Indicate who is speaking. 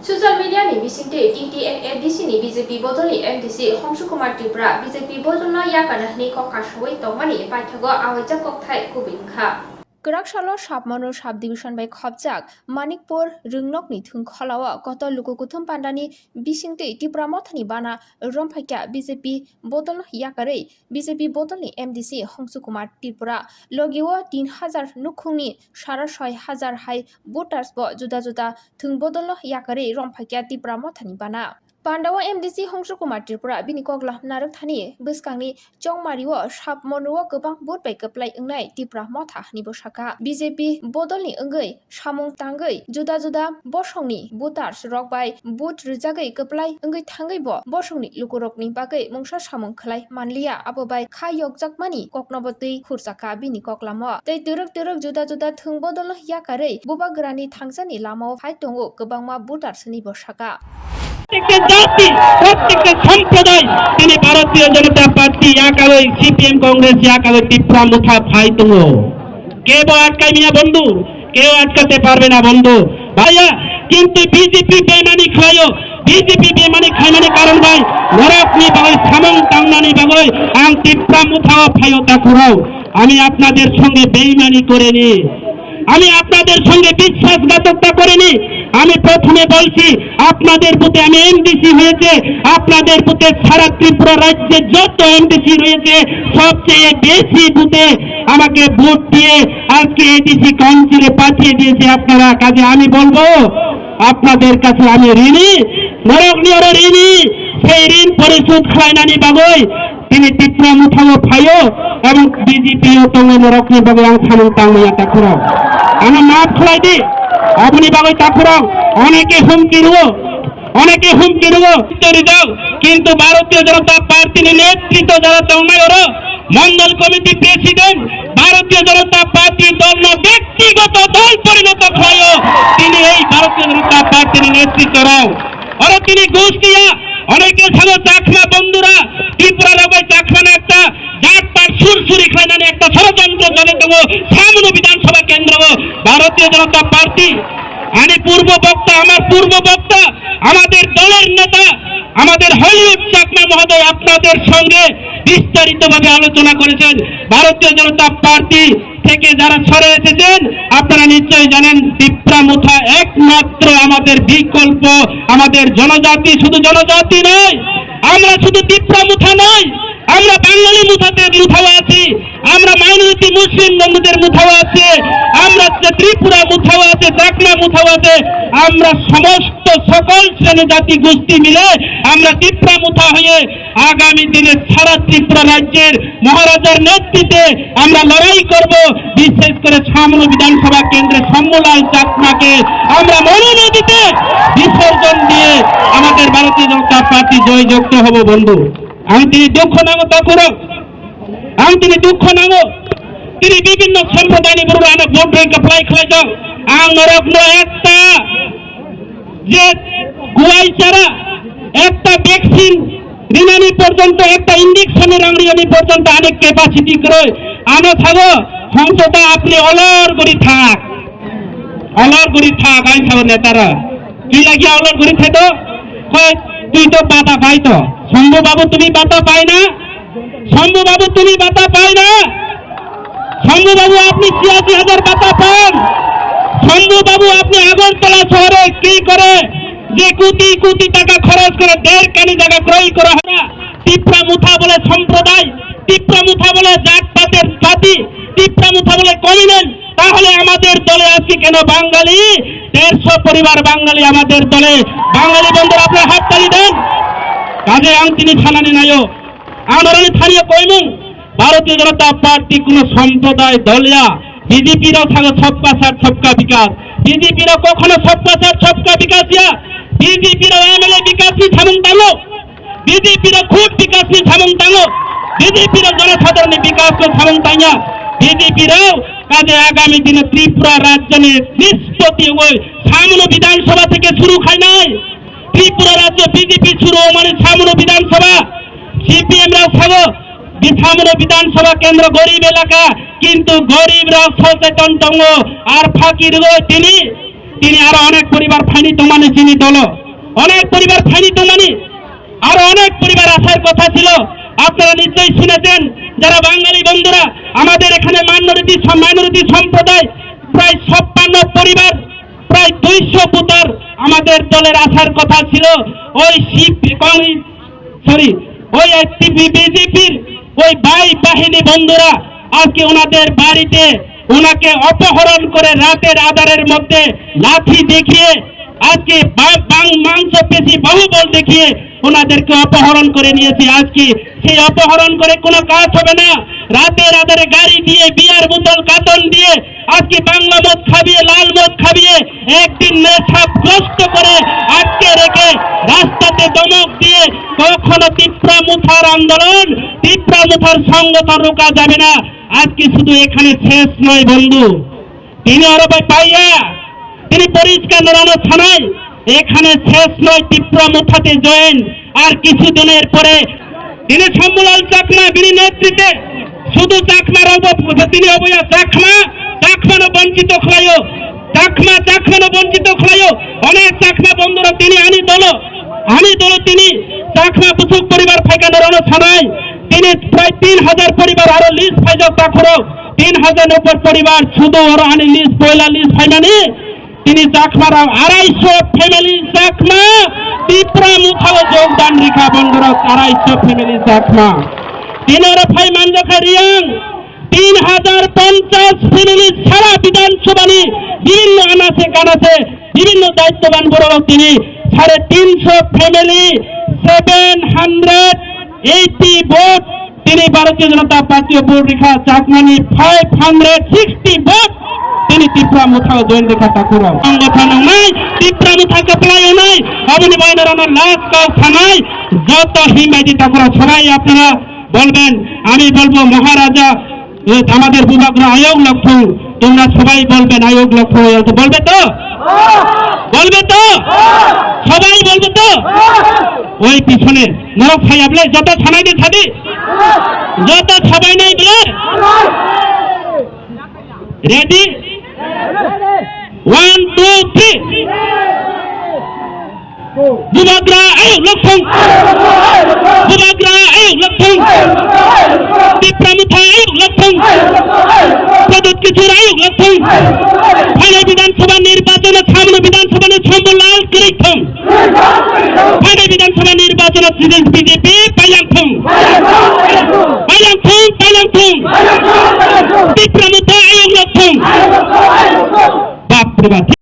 Speaker 1: Social media ni bisingte TTNADC ni BJP bodoli MDC Hongsu Kumar Tripura BJP bodolno yakana ni kokashoi tongmani paithago awajak kokthai kubinka Kerakshalo Sapmano Sub Division by Khopjak, Manikpur, Rungnokni Thungkhalawa, Koto Lukukuthum Pandani, Bisingte, Tipramothani Bana, Rompaka, BJP, Bodol Yakare, BJP Bodolni MDC, Hongsukumar Tripura, Logiwa, 3000 Nukuni, Sharashoi Hazar Hai, Voters Bo, Juda, Thung Bodol Yakare, Rompaka, Tipramothani Bana. Pandawa MDC Hongsukumar Tripura bini kokla narok thani bwskangni chongmariwo sapmonuwo gobang vote bai keplai ongnai Tripura motha ni bosaka BJP bodolni ongoi samung tangoi juda bosongni voters rok bai vote rijagoi keplai ongoi thangai bo bosongni lukurokni bagai mungsa samung khlai manliya abo bai khayokjakmani koknobotui khurjaka bini koklamo tei turuk juda thung bodol yakarei bubagrani thangjani lamao phai tongo gobangma voters ni bosaka
Speaker 2: জাতি প্রত্যেকটা সম্প্রদায় তিনি ভারতীয় জনতা party একালই CPM Congress একালই Tripura মুথা ভাই তুঙ্গ কেউ আটকাই মিয়া বন্ধু কেউ আটকাতে পারবে না বন্ধু ভাইয়া কিন্তু বিজেপি বেমানি খায়ো বিজেপি বেমানি খায় মানে কারণ ভাই নরকনি বাগৈ সামং টাংনানি বাগৈ আং ত্রিপুরা মুথা ভাইও তা করাও আমি আপনাদের সঙ্গে বেইমানি করিনি আমি আপনাদের সঙ্গে বিশ্বাসঘাতকতা করিনি আমি প্রথমে বলছি আপনাদের বুথে আমি এমডিসি হয়েছে আপনাদের বুথে সারা ত্রিপুরা রাজ্যে যত এমডিসি রয়েছে সবচেয়ে বেশি বুথে আমাকে ভোট দিয়ে আজকে এডিসি কাউন্সিলে পাঠিয়ে দিয়েছে আপনারা কাজে আমি বলবো আপনাদের কাছে আমি ঋণী নরকনিয়র ঋণী সেই ঋণ পরিশোধ খায়নানি বাগৈ তিনি ত্রিপুরা মুঠাও ফাইও এবং বিজেপি ও তঙ্গ নরকনি বাগৈ আং সামং টাংমাইয়া তাকুরাও আমি মাপ খোলাই দি আপনি বাগৈ তাকুরাও অনেকে হুমকি দেব দাও কিন্তু ভারতীয় জনতা পার্টির নেতৃত্ব যারা তঙ্গাইর মন্ডল কমিটি প্রেসিডেন্ট ভারতীয় জনতা পার্টি দল ব্যক্তিগত দল পরিণত হয় তিনি এই ভারতীয় জনতা পার্টির নেতৃত্ব রাও আর তিনি গোষ্ঠীয়া অনেকে ছাড়ো চাকমা বন্ধুরা ত্রিপুরা রবাই চাকমানে একটা জাতপাট সুরসুরি খাইনানে একটা ষড়যন্ত্র চলে দেবো সামনে বিধানসভা কেন্দ্র ভারতীয় জনতা পার্টি আমি পূর্ব বক্তা আমাদের দলের নেতা আমাদের হলিউড চাকমা মহোদয় আপনাদের সঙ্গে বিস্তারিতভাবে আলোচনা করেছেন ভারতীয় জনতা পার্টি থেকে যারা সরে এসেছেন আপনারা নিশ্চয়ই জানেন ত্রিপুরা মুথা একমাত্র আমাদের বিকল্প আমাদের জনজাতি শুধু জনজাতি নয় আমরা শুধু ত্রিপুরা মুথা নয় আমরা বাঙালি মুথাও আছি আমরা মাইনরিটি মুসলিম বন্ধুদের মুথাও আছে আমরা ত্রিপুরা মুথাও আছে চাকমা মুথাও আছে আমরা সমস্ত সকল শ্রেণী জাতি গোষ্ঠী মিলে আমরা ত্রিপুরা মুথা হয়ে আগামী দিনে সারা ত্রিপুরা রাজ্যের মহারাজার নেতৃত্বে আমরা লড়াই করব বিশেষ করে সামনে বিধানসভা কেন্দ্রে সম্মলাল চাকমাকে আমরা মনোনদিতে বিসর্জন দিয়ে আমাদের ভারতীয় জনতা পার্টি জয়যুক্ত হব বন্ধু আমি তিনি দুঃখ নামো তখন আমি তিনি দুঃখ নামো তিনি বিভিন্ন সম্প্রদায় বড় আনা ভোট ব্যাংক অ্যাপ্লাই খাই যাও আং নরক একটা যে গুয়াই চারা একটা ভ্যাকসিন রিনানি পর্যন্ত একটা ইঞ্জেকশনের আংরিয়ানি পর্যন্ত অনেক ক্যাপাসিটি করে আনো থাকো সংসদা আপনি অলর করি থাক আই থাকো নেতারা কি লাগিয়া অলর করি থাকো তুই তো বাধা পাই তো শম্ভু বাবু তুমি বাধা পাই না শম্ভু বাবু তুমি বাধা পাই না শম্ভু বাবু আপনি ৮৬,০০০ বাধা পান শম্ভু বাবু আপনি আগরতলা শহরে কি করে যে কোটি টাকা খরচ করে ১.৫ কানি জায়গা ক্রয় করা হয় না ত্রিপুরা মুথা বলে সম্প্রদায় ত্রিপুরা মুথা বলে জাতপাতের জাতি ত্রিপুরা মুথা বলে কমিউনাল তাহলে আমাদের দলে আছি কেন বাঙালি ১৫০ পরিবার বাঙালি আমাদের দলে বাঙালি বন্ধুরা আপনার হাততালি দেন কাজে আং তিনি থানানি নাইও আন্দোলনে থানিয়ে কইমু ভারতীয় জনতা পার্টি কোন সম্প্রদায় দলিয়া বিজেপিরাও থাকে সবকা সাথ সবকা বিকাশ বিজেপিরা কখনো সবকা সাথ সবকা বিকাশ ইয়া বিজেপিরা এমএলএ বিকাশ নি সামং টাঙ্গো বিজেপিরা খুদ বিকাশ নি সামং টাঙ্গো বিজেপিরা জনসাধারণের বিকাশ কে সামং টাঙ্গা বিজেপিরাও কাজে আগামী দিনে ত্রিপুরা রাজ্যে নিষ্পত্তি হয়ে সামনে বিধানসভা থেকে শুরু খায় নাই ত্রিপুরা রাজ্য বিজেপি শুরু মানে সামনে বিধানসভা সিপিএম রাও থাকো সামনে বিধানসভা কেন্দ্র গরিব এলাকা কিন্তু গরিবরা সচেতন তঙ্গ আর ফাঁকির তিনি তিনি আরো অনেক পরিবার ফাইনি তোমানে চিনি দল অনেক পরিবার ফাইনি তোমানি আরো অনেক পরিবার আসার কথা ছিল। আপনারা নিশ্চয়ই শুনেছেন, যারা বাঙালি বন্ধুরা, আমাদের এখানে মাইনরিটি সম্প্রদায় প্রায় 56 পরিবার, প্রায় 200 ভোটার আমাদের দলের আসার কথা ছিল। ওই বিজেপির ওই বাহিনী বন্ধুরা আজকে ওনাদের বাড়িতে ওনাকে অপহরণ করে রাতের আধারের মধ্যে লাঠি দেখিয়ে আজকে মাংস পেশি বাহুবল দেখিয়ে ওনাদেরকে অপহরণ করে নিয়েছে। আজকে সেই অপহরণ করে কোনো কাজ হবে না। রাতের আধারে গাড়ি দিয়ে বিয়ার বোতল কাতন দিয়ে আজকে বাংলা মদ খাবিয়ে লাল মদ খাবিয়ে একদিন নেশাগ্রস্ত করে আটকে রেখে রাস্তাতে দমক দিয়ে কখনো তিপ্রা মুথার আন্দোলন, তিপ্রা মুথার সংগঠন রোকা যাবে না। আজকে শুধু এখানে শেষ নয় বন্ধু, তিনি আরো পাইয়া তিনি পরিষ্কার নড়ানো থানায় এখানে শেষ নয়, তিপ্রা মুথাতে জয়েন। আর কিছুদিনের পরে তিনি শম্ভুলাল চাকমা বিনি নেতৃত্বে শুধু চাকমার তিনি অবয়া চাকমানো বঞ্চিত খলাইও চাকমানো বঞ্চিত খলাইও অনেক চাকমা বন্ধুরা তিনি আনি দল তিনি চাকমা পুসুক পরিবার ফাইকা নড়ানো থানায় তিনি প্রায় 3000 পরিবার আরো লিস্ট ফাইজক তাখরো 3000 উপর পরিবার শুধু ওর আনি লিস্ট পয়লা লিস্ট ফাইনানি তিনি চাকমারা 250 ফ্যামিলি চাকমা তিপ্রা মুথাও যোগদান রেখা বন্ধুরা 250 ফ্যামিলি চাকমা তিনের ফাই মানজখা রিয়াং 3050 ফ্যামিলি সারা বিধানসভানি বিভিন্ন আনাচে কানাচে বিভিন্ন দায়িত্ববান বড় তিনি 350 ফ্যামিলি 780 ভোট তিনি ভারতীয় জনতা পার্টি ভোট রেখা চাকমানি 560 ভোট তিনি তিপ্রা মুথাও জয়েন রেখা ঠাকুর সংগঠন নাই তিপ্রা মুথা কাপড়াইও নাই অবনি বাইনারানোর লাশ কাউ থানায় যত হিমাইজি ঠাকুর সবাই আপনারা বলবেন। আমি বলবো মহারাজা আমাদের বিভাগ আয়োগ লক্ষ্য তোমরা সবাই বলবেন আয়োগ লক্ষ্য বলবে তো সবাই বলবে তো। ওই পিছনে নরক খাই আপনি যত ছানাই দিয়ে ছাদি যত সবাই নেই বলে রেডি 1 2 3 বিভাগরা আয়োগ লক্ষ্য তিপ্রা মুথা আয়োগ লক্ষ্য প্রদত্ত কিছুর আয়োগ লক্ষ্য ফাইনাল বিধানসভা নির্বাচনে সামনে বিধানসভা শম্ভুলাল কিরিথম ফাইনাল বিধানসভা নির্বাচনে বিজেপি পাইলাংথম তিপ্রা মুথা আয়োগ লক্ষ্য বাপ রে বাপ।